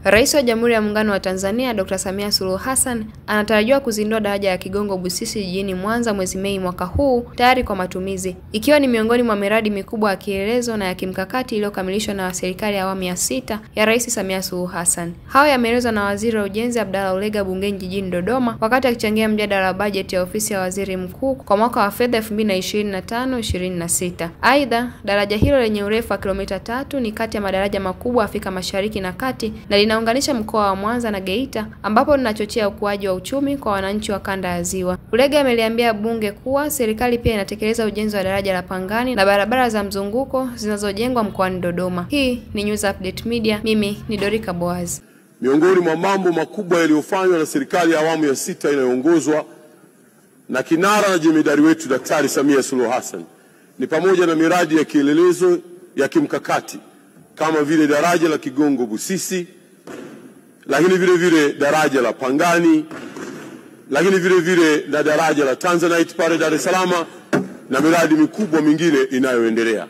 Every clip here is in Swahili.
Rais wa Jamhuri ya Muungano wa Tanzania Dr. Samia Suluhu Hassan anatarajiwa kuzindua daraja ya Kigongo Busisi jijini Mwanza mwezi Mei mwaka huu tayari kwa matumizi, ikiwa ni miongoni mwa miradi mikubwa ya kielelezo na ya kimkakati iliyokamilishwa na serikali ya awamu ya 6 ya Rais Samia Suluhu Hassan. Hayo yameelezwa na Waziri wa Ujenzi Abdalla Ulega bungeni jijini Dodoma wakati akichangia mjadala wa bajeti ya ofisi ya Waziri Mkuu kwa mwaka wa fedha 2025-26. Aidha, daraja hilo lenye urefu wa kilomita 3 ni kati ya madaraja makubwa Afrika Mashariki na Kati na linaunganisha mkoa wa Mwanza na Geita, ambapo linachochea ukuaji wa uchumi kwa wananchi wa kanda ya Ziwa. Ulega ameliambia bunge kuwa serikali pia inatekeleza ujenzi wa daraja la Pangani na barabara za mzunguko zinazojengwa mkoani Dodoma. Hii ni News Update Media, mimi ni Dorika Boaz. Miongoni mwa mambo makubwa yaliyofanywa na serikali ya awamu ya 6 inayoongozwa na kinara na jemedari wetu Daktari Samia Suluhu Hassan ni pamoja na miradi ya kielelezo ya kimkakati kama vile daraja la Kigongo Busisi, lakini vile daraja la Pangani, lakini vile na daraja la Tanzanite pale Dar es Salaam na miradi mikubwa mingine inayoendelea.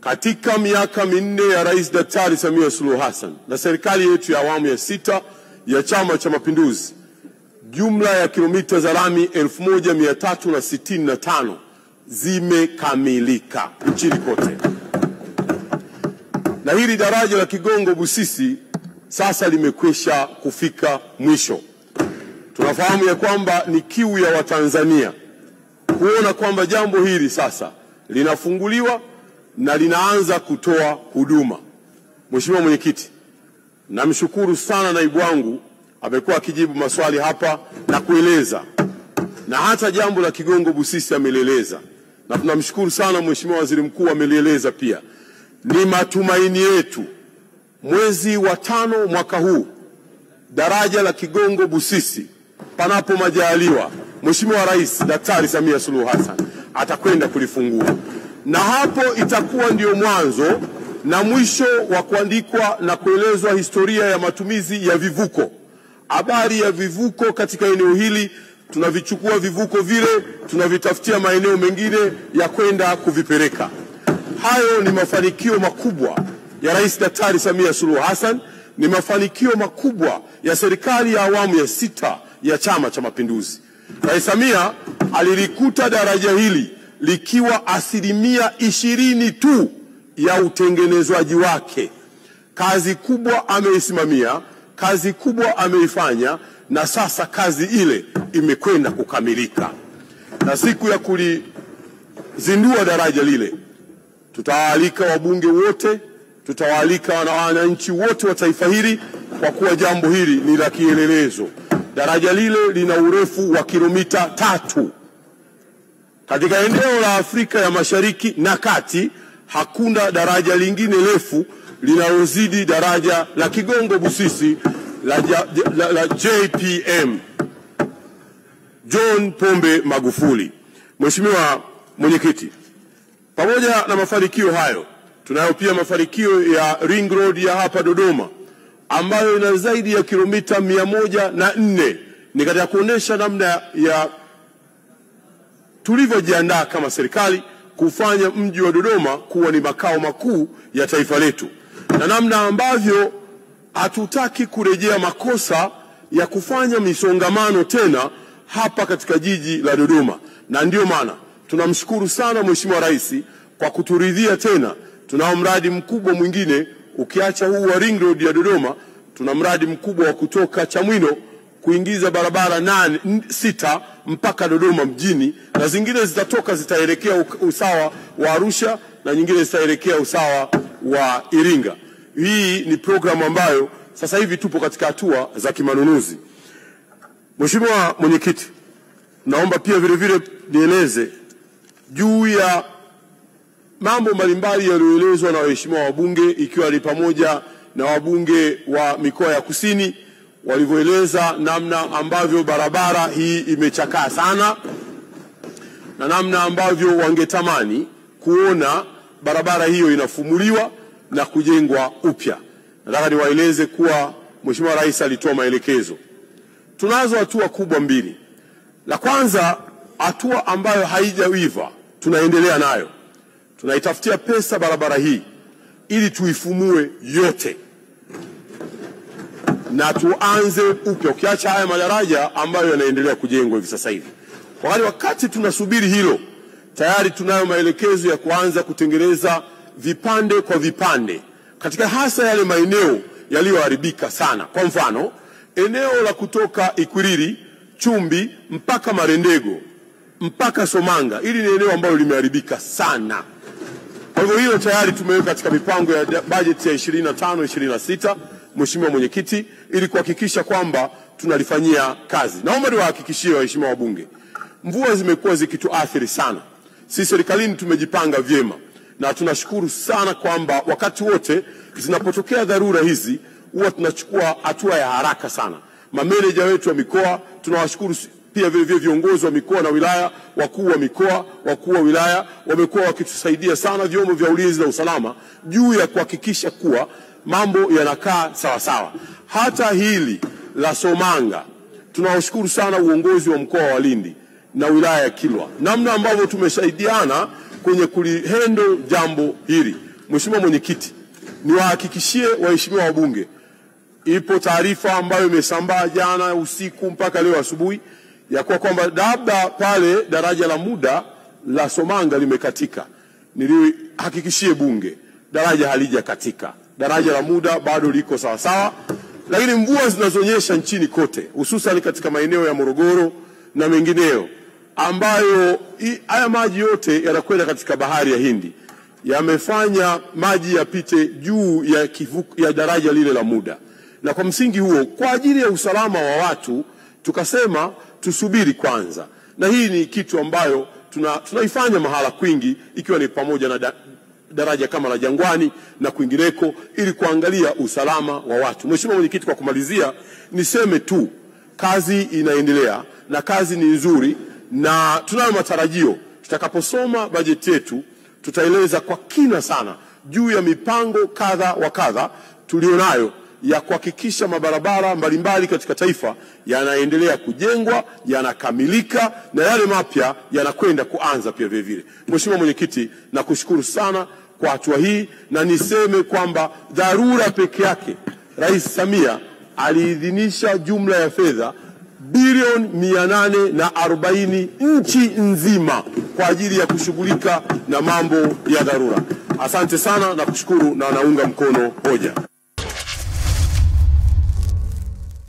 Katika miaka minne ya Rais Daktari Samia Suluhu Hassan na serikali yetu ya awamu ya 6 ya Chama cha Mapinduzi, jumla ya kilomita za lami 1365 zimekamilika nchini kote. Na hili daraja la Kigongo Busisi sasa limekwisha kufika mwisho. Tunafahamu ya kwamba ni kiu ya Watanzania kuona kwamba jambo hili sasa linafunguliwa na linaanza kutoa huduma. Mheshimiwa Mwenyekiti, namshukuru sana naibu wangu, amekuwa akijibu maswali hapa na kueleza, na hata jambo la Kigongo Busisi amelieleza, na tunamshukuru sana Mheshimiwa Waziri Mkuu amelieleza pia. Ni matumaini yetu mwezi wa 5 mwaka huu daraja la Kigongo Busisi, panapo majaliwa, Mheshimiwa Rais Daktari Samia Suluhu Hassan atakwenda kulifungua, na hapo itakuwa ndio mwanzo na mwisho wa kuandikwa na kuelezwa historia ya matumizi ya vivuko. Habari ya vivuko katika eneo hili, tunavichukua vivuko vile tunavitafutia maeneo mengine ya kwenda kuvipeleka. Hayo ni mafanikio makubwa ya Rais Daktari Samia Suluhu Hassan, ni mafanikio makubwa ya serikali ya awamu ya 6 ya Chama cha Mapinduzi. Rais Samia alilikuta daraja hili likiwa 20% tu ya utengenezwaji wake. Kazi kubwa ameisimamia, kazi kubwa ameifanya, na sasa kazi ile imekwenda kukamilika. Na siku ya kulizindua daraja lile, tutawaalika wabunge wote, tutawaalika wananchi wote wa taifa hili, kwa kuwa jambo hili ni la kielelezo. Daraja lile lina urefu wa kilomita 3. Katika eneo la Afrika ya Mashariki na Kati hakuna daraja lingine refu linalozidi daraja la Kigongo Busisi la JPM, John Pombe Magufuli. Mheshimiwa Mwenyekiti, pamoja na mafanikio hayo, tunayo pia mafanikio ya Ring Road ya hapa Dodoma ambayo ina zaidi ya kilomita 104. Ni katika kuonesha namna ya tulivyojiandaa kama serikali kufanya mji wa Dodoma kuwa ni makao makuu ya taifa letu, na namna ambavyo hatutaki kurejea makosa ya kufanya misongamano tena hapa katika jiji la Dodoma. Na ndio maana tunamshukuru sana Mheshimiwa Rais kwa kuturidhia tena. Tunao mradi mkubwa mwingine, ukiacha huu wa Ring Road ya Dodoma, tuna mradi mkubwa wa kutoka Chamwino kuingiza barabara 6 mpaka Dodoma mjini, na zingine zitaelekea usawa wa Arusha na nyingine zitaelekea usawa wa Iringa. Hii ni programu ambayo sasa hivi tupo katika hatua za kimanunuzi. Mheshimiwa Mwenyekiti, naomba pia vile nieleze juu ya mambo mbalimbali yaliyoelezwa na waheshimiwa wabunge, ikiwa ni pamoja na wabunge wa mikoa ya kusini walivyoeleza namna ambavyo barabara hii imechakaa sana na namna ambavyo wangetamani kuona barabara hiyo inafumuliwa na kujengwa upya. Nataka niwaeleze kuwa Mheshimiwa Rais alitoa maelekezo. Tunazo hatua kubwa mbili. La kwanza, hatua ambayo haijaiva tunaendelea nayo. Tunaitafutia pesa barabara hii ili tuifumue yote. na tuanze upya, ukiacha haya madaraja ambayo yanaendelea kujengwa hivi sasa hivi. Wakati tunasubiri hilo, tayari tunayo maelekezo ya kuanza kutengeneza vipande kwa vipande katika hasa yale maeneo yaliyoharibika sana. Kwa mfano, eneo la kutoka Ikwiriri, Chumbi mpaka Marendego mpaka Somanga, hili ni eneo ambalo limeharibika sana. Kwa hivyo hilo tayari tumeweka katika mipango ya bajeti ya 25-26, Mheshimiwa Mwenyekiti, ili kuhakikisha kwamba tunalifanyia kazi. Naomba niwahakikishie waheshimiwa wabunge, mvua zimekuwa zikituathiri sana. Sisi serikalini tumejipanga vyema na tunashukuru sana kwamba wakati wote zinapotokea dharura hizi huwa tunachukua hatua ya haraka sana. Mameneja wetu wa mikoa tunawashukuru pia vile vile viongozi wa mikoa na wilaya, wakuu wa mikoa, wakuu wa wilaya wamekuwa wakitusaidia sana, vyombo vya ulinzi na usalama, juu ya kuhakikisha kuwa mambo yanakaa sawa sawa. Hata hili la Somanga tunawashukuru sana uongozi wa mkoa wa Lindi na wilaya ya Kilwa, namna ambavyo tumesaidiana kwenye kulihendo jambo hili. Mheshimiwa Mwenyekiti, niwahakikishie waheshimiwa wabunge, ipo taarifa ambayo imesambaa jana usiku mpaka leo asubuhi ya kwamba labda pale daraja la muda la Somanga limekatika. Nilihakikishie bunge daraja halijakatika, daraja la muda bado liko sawa sawa, lakini mvua zinazonyesha nchini kote, hususan katika maeneo ya Morogoro na mengineyo, ambayo haya maji yote yanakwenda katika bahari ya Hindi, yamefanya maji yapite juu ya daraja lile la muda. Na kwa msingi huo, kwa ajili ya usalama wa watu, tukasema tusubiri kwanza, na hii ni kitu ambayo tunaifanya mahala kwingi, ikiwa ni pamoja na daraja kama la Jangwani na kwingineko, ili kuangalia usalama wa watu. Mheshimiwa Mwenyekiti, kwa kumalizia niseme tu kazi inaendelea na kazi ni nzuri, na tunayo matarajio tutakaposoma bajeti yetu tutaeleza kwa kina sana juu ya mipango kadha wa kadha tulionayo ya kuhakikisha mabarabara mbalimbali katika taifa yanaendelea kujengwa, yanakamilika, na yale mapya yanakwenda kuanza pia vile vile. Mheshimiwa Mwenyekiti, nakushukuru sana kwa hatua hii, na niseme kwamba dharura peke yake Rais Samia aliidhinisha jumla ya fedha bilioni 840 nchi nzima kwa ajili ya kushughulika na mambo ya dharura. Asante sana na kushukuru, na naunga mkono hoja.